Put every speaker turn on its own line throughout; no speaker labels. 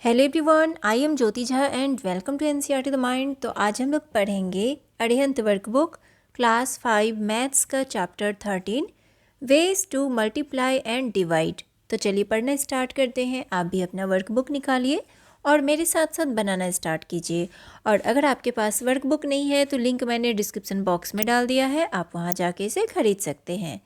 Hello everyone, I am Jyoti Jha and welcome to NCERT the mind. तो आज हम लोग पढ़ेंगे अरिहंत वर्कबुक क्लास 5 मैथ्स का chapter 13 ways to multiply and divide. तो चलिए पढ़ना स्टार्ट करते हैं। आप भी अपना वर्कबुक निकालिए और मेरे साथ साथ बनाना स्टार्ट कीजिए। और अगर आपके पास वर्कबुक नहीं है तो लिंक मैंने डिस्क्रिप्शन बॉक्स में डाल दिया है, आप वहाँ जाके इसे खरीद सकते हैं।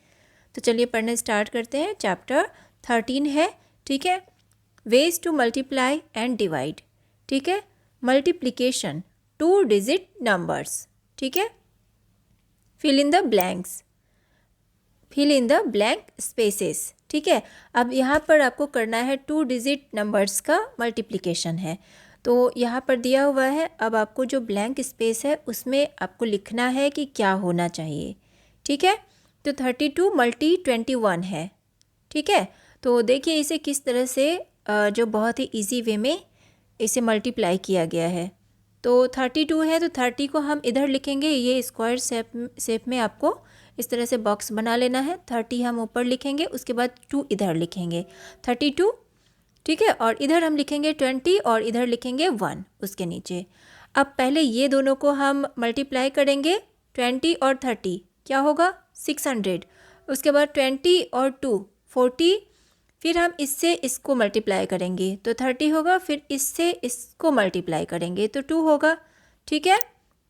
तो चलिए पढ़ना स्टार्ट करते हैं। चैप्टर 13 है, ठीक है, ways to multiply and divide, ठीक है, मल्टीप्लिकेशन, 2 डिजिट नंबर्स, ठीक है, fill in the blanks, fill in the blank spaces, ठीक है। अब यहाँ पर आपको करना है 2 डिजिट नंबर्स का मल्टीप्लिकेशन है। तो यहाँ पर दिया हुआ है, अब आपको जो ब्लैंक स्पेस है उसमें आपको लिखना है कि क्या होना चाहिए, ठीक है। तो 32 मल्टी 21 है, ठीक है। तो देखिए इसे किस तरह से जो बहुत ही इजी वे में इसे मल्टीप्लाई किया गया है। तो 32 है तो 30 को हम इधर लिखेंगे, ये स्क्वायर शेप में आपको इस तरह से बॉक्स बना लेना है। 30 हम ऊपर लिखेंगे, उसके बाद 2 इधर लिखेंगे, 32, ठीक है। और इधर हम लिखेंगे 20 और इधर लिखेंगे 1 उसके नीचे। अब पहले ये दोनों को हम मल्टीप्लाई करेंगे, 20 और 30 क्या होगा 600, उसके बाद 20 और 2 40, फिर हम इससे इसको मल्टीप्लाई करेंगे तो 30 होगा, फिर इससे इसको मल्टीप्लाई करेंगे तो 2 होगा, ठीक है।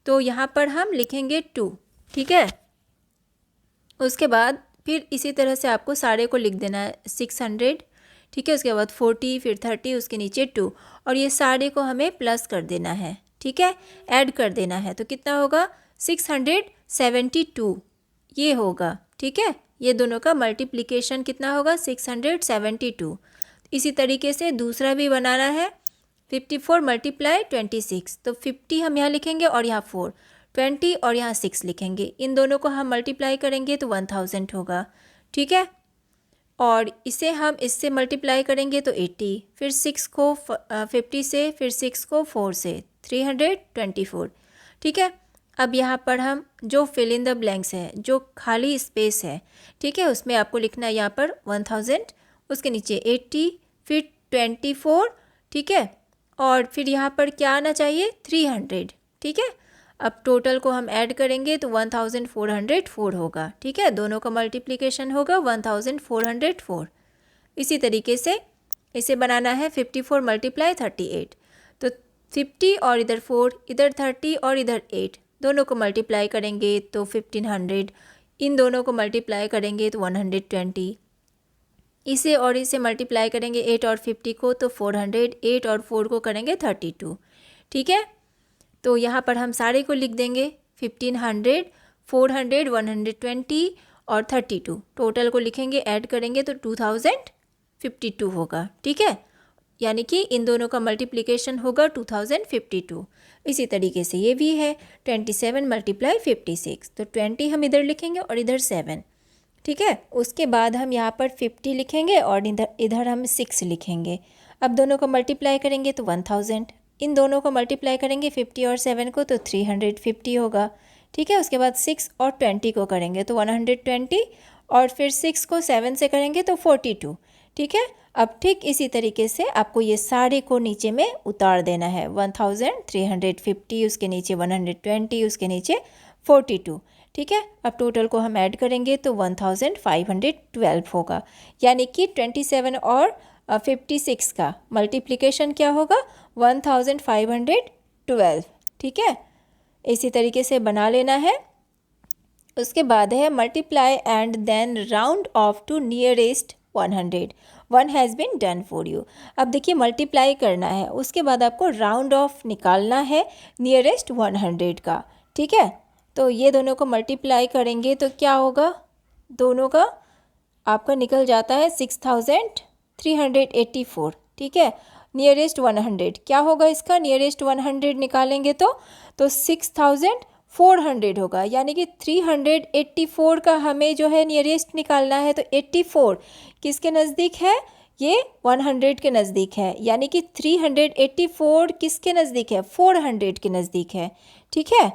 तो यहाँ पर हम लिखेंगे 2, ठीक है। उसके बाद फिर इसी तरह से आपको सारे को लिख देना है 600, ठीक है। उसके बाद 40, फिर 30, उसके नीचे 2, और ये सारे को हमें प्लस कर देना है, ठीक है, ऐड कर देना है। तो कितना होगा 672 ये होगा, ठीक है। ये दोनों का मल्टीप्लिकेशन कितना होगा 672। इसी तरीके से दूसरा भी बनाना है, 54 मल्टीप्लाई 26, तो 50 हम यहाँ लिखेंगे और यहाँ 4, 20 और यहाँ 6 लिखेंगे। इन दोनों को हम मल्टीप्लाई करेंगे तो 1000 होगा, ठीक है। और इसे हम इससे मल्टीप्लाई करेंगे तो 80, फिर 6 को 50 से, फिर 6 को 4 से 324, ठीक है। अब यहाँ पर हम जो फिल इन द ब्लैंक्स है, जो खाली स्पेस है, ठीक है, उसमें आपको लिखना है यहाँ पर 1000, उसके नीचे 80, फिर 24, ठीक है, और फिर यहाँ पर क्या आना चाहिए 300, ठीक है। अब टोटल को हम ऐड करेंगे तो 1404 होगा, ठीक है। दोनों का मल्टीप्लिकेशन होगा 1404। इसी तरीके से इसे बनाना है 54 मल्टीप्लाई 38, तो 50 और इधर 4, इधर 30 और इधर 8, दोनों को मल्टीप्लाई करेंगे तो 1500, इन दोनों को मल्टीप्लाई करेंगे तो 120, इसे और इसे मल्टीप्लाई करेंगे 8 और 50 को तो 400, 8 और 4 को करेंगे 32, ठीक है। तो यहाँ पर हम सारे को लिख देंगे 1500, 400, 120 और 32, टोटल को लिखेंगे, ऐड करेंगे तो 2052 होगा, ठीक है। यानी कि इन दोनों का मल्टीप्लिकेशन होगा 2052। इसी तरीके से ये भी है 27 मल्टीप्लाई 56, तो 20 हम इधर लिखेंगे और इधर 7, ठीक है। उसके बाद हम यहाँ पर 50 लिखेंगे और इधर हम 6 लिखेंगे। अब दोनों को मल्टीप्लाई करेंगे तो 1000, इन दोनों को मल्टीप्लाई करेंगे 50 और 7 को तो 350 होगा, ठीक है। उसके बाद 6 और 20 को करेंगे तो 120, और फिर 6 को 7 से करेंगे तो 42, ठीक है। अब ठीक इसी तरीके से आपको ये सारे को नीचे में उतार देना है, 1350, उसके नीचे 120, उसके नीचे 42, ठीक है। अब टोटल को हम ऐड करेंगे तो 1512 होगा, यानी कि 27 और 56 का मल्टीप्लिकेशन क्या होगा 1512, ठीक है। इसी तरीके से बना लेना है। उसके बाद है multiply and then round off to nearest 100, 1 has been done for you. अब देखिए मल्टीप्लाई करना है, उसके बाद आपको राउंड ऑफ निकालना है नियरेस्ट 100 का, ठीक है। तो ये दोनों को मल्टीप्लाई करेंगे तो क्या होगा, दोनों का आपका निकल जाता है 6384, ठीक है। नियरेस्ट 100 क्या होगा, इसका नियरेस्ट 100 निकालेंगे तो 6400 होगा, यानी कि 384 का हमें जो है नियरेस्ट निकालना है। तो 84 किसके नज़दीक है, ये 100 के नज़दीक है, यानी कि 384 किसके नज़दीक है 400 के नज़दीक है, ठीक है।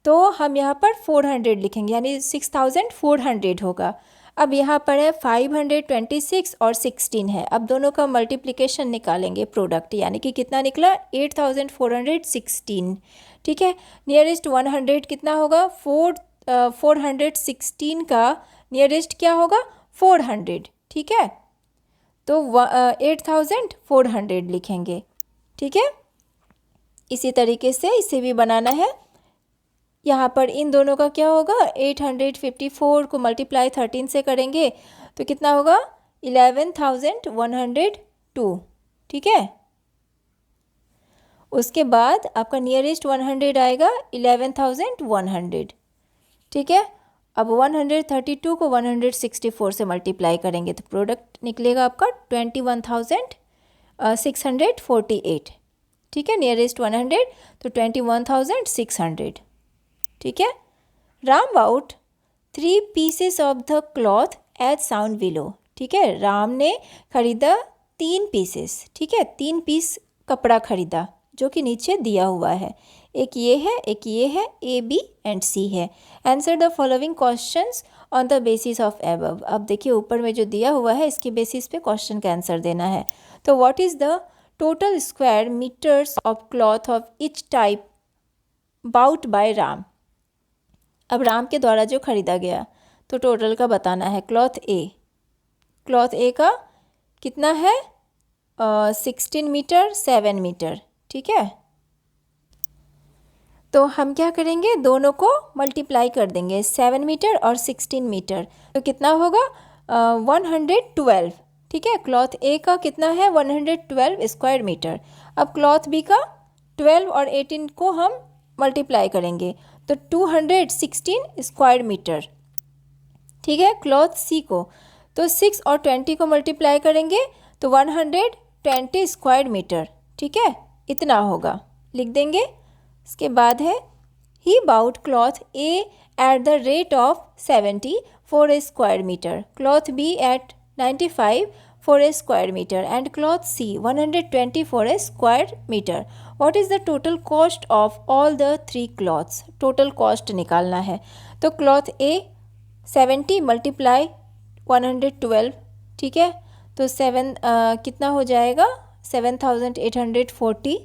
तो हम यहाँ पर 400 लिखेंगे, यानी 6400 होगा। अब यहाँ पर है 526 और 16 है। अब दोनों का मल्टीप्लिकेशन निकालेंगे, प्रोडक्ट, यानी कि कितना निकला 8416। ठीक है, नियरेस्ट 100 कितना होगा 416 का नियरेस्ट क्या होगा 400। ठीक है, तो 8400 लिखेंगे। ठीक है, इसी तरीके से इसे भी बनाना है। यहाँ पर इन दोनों का क्या होगा 854 को मल्टीप्लाई 13 से करेंगे तो कितना होगा 11102। ठीक है, उसके बाद आपका नियरेस्ट 100 आएगा 11100। ठीक है, अब 132 को 164 से मल्टीप्लाई करेंगे तो प्रोडक्ट निकलेगा आपका 21648। ठीक है, नियरेस्ट 100 तो 21600। ठीक है, Ram bought 3 pieces of the cloth as shown below. ठीक है, राम ने खरीदा 3 पीसेस। ठीक है, 3 पीस कपड़ा खरीदा जो कि नीचे दिया हुआ है। एक ये है, एक ये है, ए, बी एंड सी है। Answer the following questions on the basis of above. अब देखिए ऊपर में जो दिया हुआ है इसके बेसिस पे क्वेश्चन का आंसर देना है। तो what is the total square metres of cloth of each type bought by Ram. अब राम के द्वारा जो खरीदा गया तो टोटल का बताना है। क्लॉथ ए का कितना है 16 मीटर 7 मीटर। ठीक है, तो हम क्या करेंगे दोनों को मल्टीप्लाई कर देंगे 7 मीटर और 16 मीटर तो कितना होगा 112। ठीक है, क्लॉथ ए का कितना है 112 स्क्वायर मीटर। अब क्लॉथ बी का 12 और 18 को हम मल्टीप्लाई करेंगे तो 216 स्क्वायर मीटर। ठीक है, क्लॉथ सी को तो 6 और 20 को मल्टीप्लाई करेंगे तो 120 स्क्वायर मीटर। ठीक है, इतना होगा, लिख देंगे। इसके बाद है he bought cloth A at the rate of 70 for a square metre, cloth B at 95 for a square metre and cloth C 120 for a square metre. What is the total cost of all the 3 cloths. Total cost निकालना है। तो cloth ए 70 multiply 112। ठीक है, तो 7 कितना हो जाएगा 7840।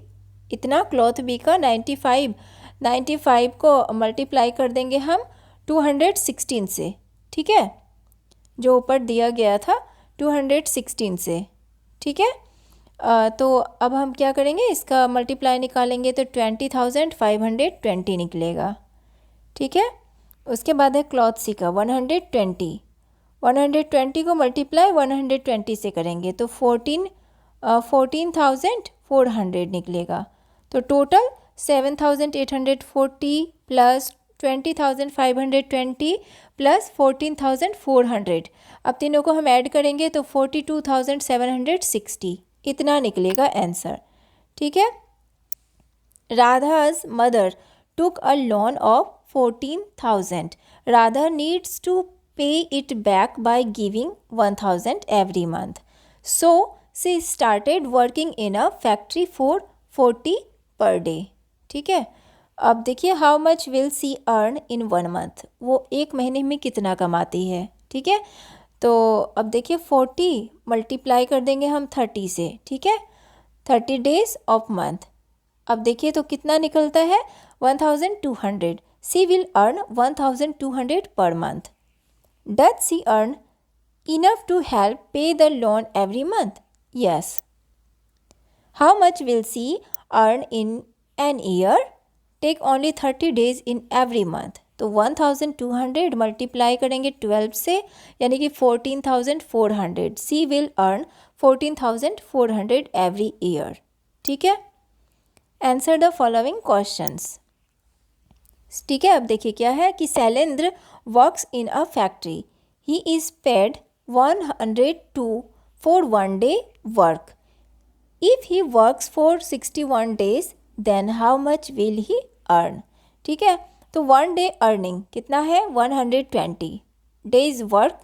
इतना क्लॉथ बी का 95 को मल्टीप्लाई कर देंगे हम 216 से। ठीक है, जो ऊपर दिया गया था 216 से। ठीक है, तो अब हम क्या करेंगे इसका मल्टीप्लाई निकालेंगे तो 20,520 निकलेगा। ठीक है, उसके बाद है क्लॉथ सी का 120 को मल्टीप्लाई 120 से करेंगे तो 14,400 निकलेगा। तो टोटल 7,840 प्लस 20,520 प्लस 14,400। अब तीनों को हम ऐड करेंगे तो 42,760 इतना निकलेगा आंसर। ठीक है, राधा's mother took a loan of 14,000. Radha needs to pay it back by giving 1,000 every month. So she started working in a factory for 40 per day. ठीक है, अब देखिए how much will she earn in 1 month, वो एक महीने में कितना कमाती है। ठीक है, तो अब देखिए 40 मल्टीप्लाई कर देंगे हम 30 से। ठीक है, 30 डेज ऑफ मंथ। अब देखिए तो कितना निकलता है 1200। सी will earn 1200 per month. Does she earn enough to help pay the loan every month? Yes. How much will she earn in an year? Take only 30 days in every month. तो 1200 multiply करेंगे 12 से यानी कि 14,400। She will earn 14,400 every year. ठीक है, answer the following questions. ठीक है, अब देखिए क्या है कि Shailendra works in a factory. He is paid 102 for 1 day work. If he works for 61 days then how much will he earn? ठीक है, तो 1 डे अर्निंग कितना है 120, days work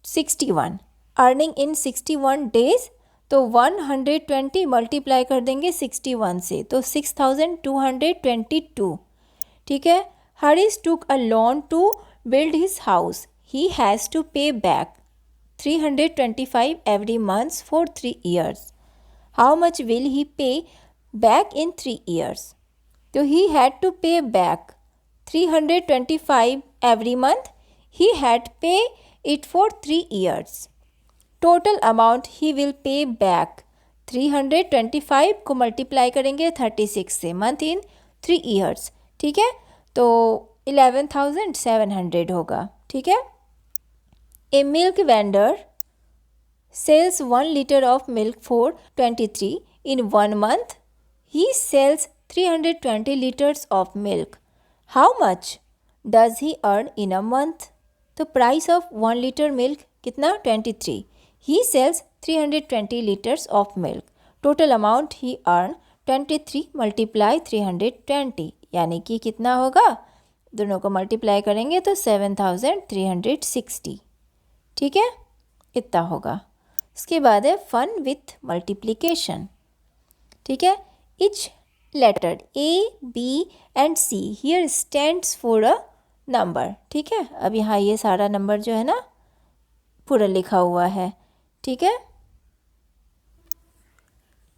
61, earning in 61 days तो 120 मल्टीप्लाई कर देंगे 61 से तो 6,222। ठीक है, Harish took a loan to build his house. he has to pay back 325 every month for 3 years. How much will he pay back in 3 years? So he had to pay back 325 every month. He had pay it for 3 years. Total amount he will pay back 325 को multiply करेंगे 36 से, month in 3 years. ठीक है, तो 11,700 होगा. ठीक है. A milk vendor sells 1 liter of milk for 23 in 1 month. He sells 320 liters of milk. How much does he earn in a month? तो price of 1 liter milk कितना? 23. He sells 320 liters of milk. Total amount he earn 23 multiply 320, यानी कि कितना होगा? दोनों को multiply करेंगे तो 7,360. ठीक है, इतना होगा. इसके बाद है फन विथ मल्टीप्लिकेशन. ठीक है. Each letter A, B and C here stands for a number. ठीक है. अब यहाँ ये सारा नंबर जो है ना पूरा लिखा हुआ है. ठीक है.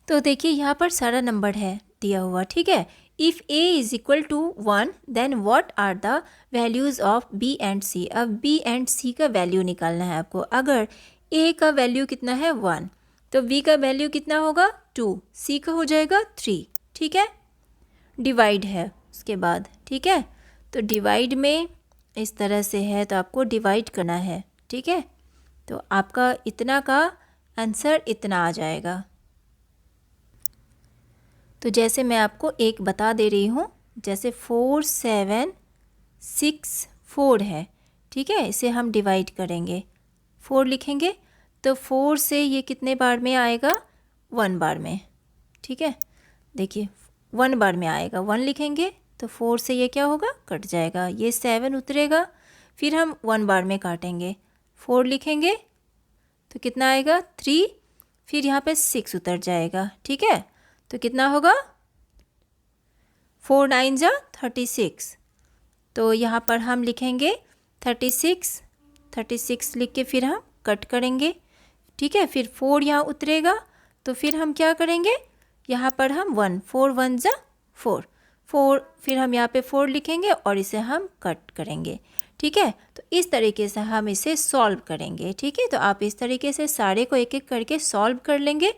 तो देखिए यहाँ पर सारा नंबर है दिया हुआ. ठीक है. If A is equal to 1 then what are the values of B and C. अब B एंड C का वैल्यू निकालना है आपको. अगर A का वैल्यू कितना है 1, तो B का वैल्यू कितना होगा 2, C का हो जाएगा 3. ठीक है. डिवाइड है उसके बाद. ठीक है. तो डिवाइड में इस तरह से है तो आपको डिवाइड करना है. ठीक है. तो आपका इतना का आंसर इतना आ जाएगा. तो जैसे मैं आपको एक बता दे रही हूँ, जैसे 4 7 6 4 है. ठीक है. इसे हम डिवाइड करेंगे, 4 लिखेंगे तो 4 से ये कितने बार में आएगा? 1 बार में. ठीक है. देखिए 1 बार में आएगा, 1 लिखेंगे तो 4 से ये क्या होगा? कट जाएगा. ये 7 उतरेगा, फिर हम 1 बार में काटेंगे. 4 लिखेंगे तो कितना आएगा? 3. फिर यहाँ पे 6 उतर जाएगा. ठीक है. तो कितना होगा? 4 9 जा 36. तो यहाँ पर हम लिखेंगे 36. 36 लिख के फिर हम कट करेंगे. ठीक है. फिर 4 यहाँ उतरेगा तो फिर हम क्या करेंगे? यहाँ पर हम 1 4 1 जा 4 4, फिर हम यहाँ पे 4 लिखेंगे और इसे हम कट करेंगे. ठीक है. तो इस तरीके से हम इसे सॉल्व करेंगे. ठीक है. तो आप इस तरीके से सारे को एक एक करके सॉल्व कर लेंगे.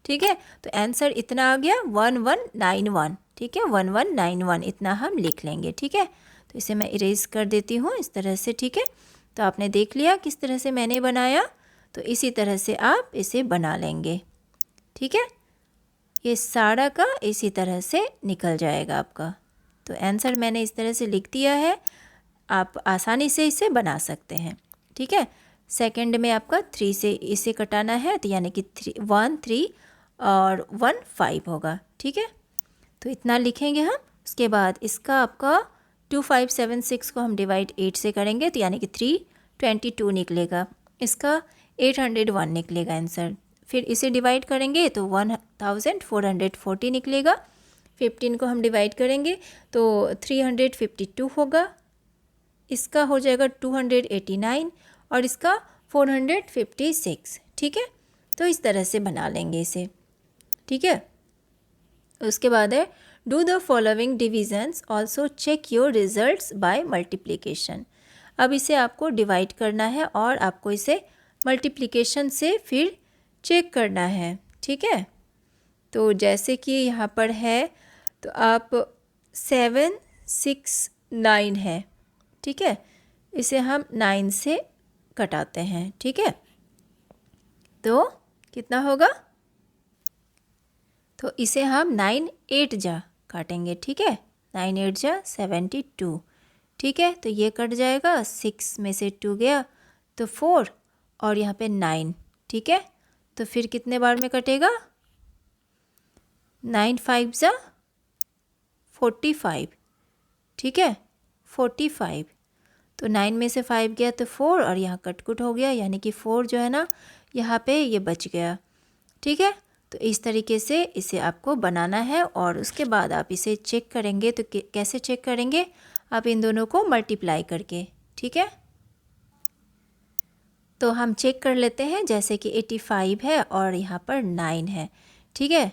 ठीक है. तो आंसर इतना आ गया 1191. ठीक है. 1191 इतना हम लिख लेंगे. ठीक है. तो इसे मैं इरेज कर देती हूँ इस तरह से. ठीक है. तो आपने देख लिया किस तरह से मैंने बनाया, तो इसी तरह से आप इसे बना लेंगे. ठीक है. ये सारा का इसी तरह से निकल जाएगा आपका. तो आंसर मैंने इस तरह से लिख दिया है, आप आसानी से इसे बना सकते हैं. ठीक है. सेकंड में आपका 3 से इसे कटाना है, तो यानी कि 1 3 और 1 5 होगा. ठीक है. तो इतना लिखेंगे हम. उसके बाद इसका आपका 2576 को हम डिवाइड 8 से करेंगे, तो यानी कि 322 निकलेगा. इसका 801 निकलेगा आंसर. फिर इसे डिवाइड करेंगे तो 1440 निकलेगा. 15 को हम डिवाइड करेंगे तो 352 होगा. इसका हो जाएगा 289 और इसका 456. ठीक है. तो इस तरह से बना लेंगे इसे. ठीक है. उसके बाद है do the following divisions also check your results by multiplication. अब इसे आपको डिवाइड करना है और आपको इसे मल्टीप्लिकेशन से फिर चेक करना है. ठीक है. तो जैसे कि यहाँ पर है तो आप 7 6 9 है. ठीक है. इसे हम 9 से कटाते हैं. ठीक है. तो कितना होगा? तो इसे हम 9 8 जा काटेंगे. ठीक है. 9 8 जा 72. ठीक है. तो ये कट जाएगा, 6 में से 2 गया तो 4 और यहाँ पे 9. ठीक है. तो फिर कितने बार में कटेगा? 9 5 जा 45. ठीक है. 45. तो 9 में से 5 गया तो 4 और यहाँ कटकुट हो गया, यानी कि 4 जो है ना यहाँ पे ये बच गया. ठीक है. तो इस तरीके से इसे आपको बनाना है और उसके बाद आप इसे चेक करेंगे. तो कैसे चेक करेंगे? आप इन दोनों को मल्टीप्लाई करके. ठीक है. तो हम चेक कर लेते हैं, जैसे कि 85 है और यहाँ पर 9 है, ठीक है।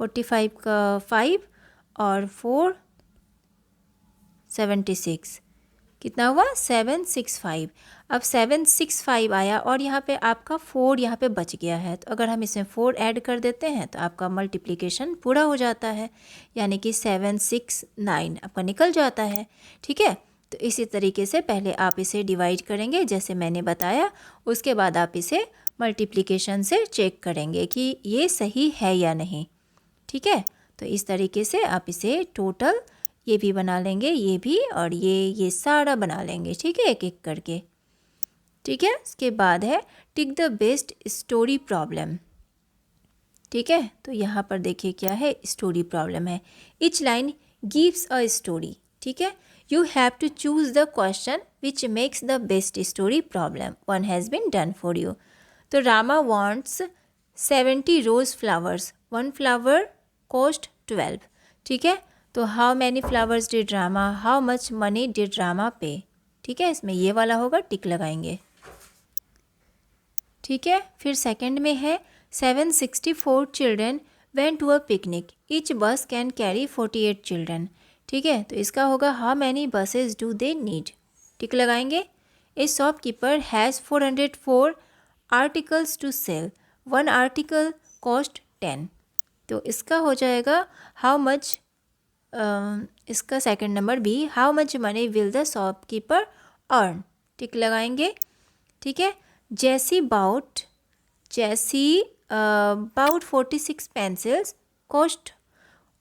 45 का 5 और 4 76, कितना हुआ 765। अब 765 आया और यहाँ पे आपका 4 यहाँ पे बच गया है, तो अगर हम इसमें 4 ऐड कर देते हैं तो आपका मल्टीप्लिकेशन पूरा हो जाता है, यानी कि 769 आपका निकल जाता है, ठीक है। तो इसी तरीके से पहले आप इसे डिवाइड करेंगे जैसे मैंने बताया, उसके बाद आप इसे मल्टीप्लिकेशन से चेक करेंगे कि ये सही है या नहीं, ठीक है। तो इस तरीके से आप इसे टोटल ये भी बना लेंगे, ये भी और ये सारा बना लेंगे, ठीक है, एक एक करके, ठीक है। इसके बाद है tick the best story problem, ठीक है। तो यहाँ पर देखिए क्या है, स्टोरी प्रॉब्लम है। Each line gives a story, ठीक है। You have to choose the question which makes the best story problem, one has been done for you. तो Rama wants 70 rose flowers, 1 flower cost 12, ठीक है। तो how many flowers did Rama, how much money did Rama pay, ठीक है। इसमें ये वाला होगा, टिक लगाएंगे, ठीक है। फिर सेकंड में है 764 children went to a picnic, each bus can carry 48 children, ठीक है। तो इसका होगा how many buses do they need, tick लगाएंगे। A shopkeeper has 404 articles to sell, 1 article cost 10, तो इसका हो जाएगा हाउ मच, इसका सेकंड नंबर भी, how much money will the shopkeeper earn, tick लगाएंगे, ठीक है। Jessie bought 46 pencils, cost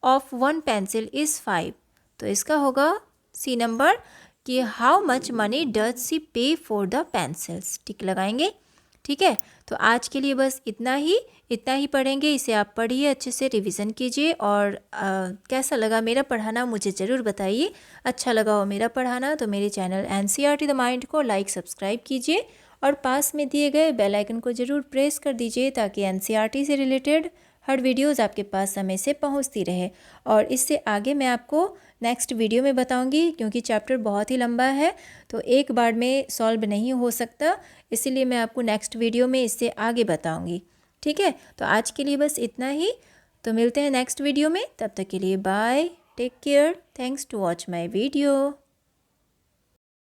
of 1 pencil is 5, तो इसका होगा सी नंबर कि how much money does she पे फॉर द पेंसिल्स, टिक लगाएंगे, ठीक है। तो आज के लिए बस इतना ही पढ़ेंगे, इसे आप पढ़िए, अच्छे से रिवीजन कीजिए और कैसा लगा मेरा पढ़ाना मुझे ज़रूर बताइए। अच्छा लगा हो मेरा पढ़ाना तो मेरे चैनल NCERT द माइंड को लाइक सब्सक्राइब कीजिए और पास में दिए गए बेल आइकन को ज़रूर प्रेस कर दीजिए ताकि NCERT से रिलेटेड हर वीडियोज़ आपके पास समय से पहुंचती रहे। और इससे आगे मैं आपको नेक्स्ट वीडियो में बताऊंगी, क्योंकि चैप्टर बहुत ही लंबा है तो एक बार में सॉल्व नहीं हो सकता, इसीलिए मैं आपको नेक्स्ट वीडियो में इससे आगे बताऊंगी, ठीक है। तो आज के लिए बस इतना ही, तो मिलते हैं नेक्स्ट वीडियो में, तब तक के लिए bye, take care, thanks to watch my video.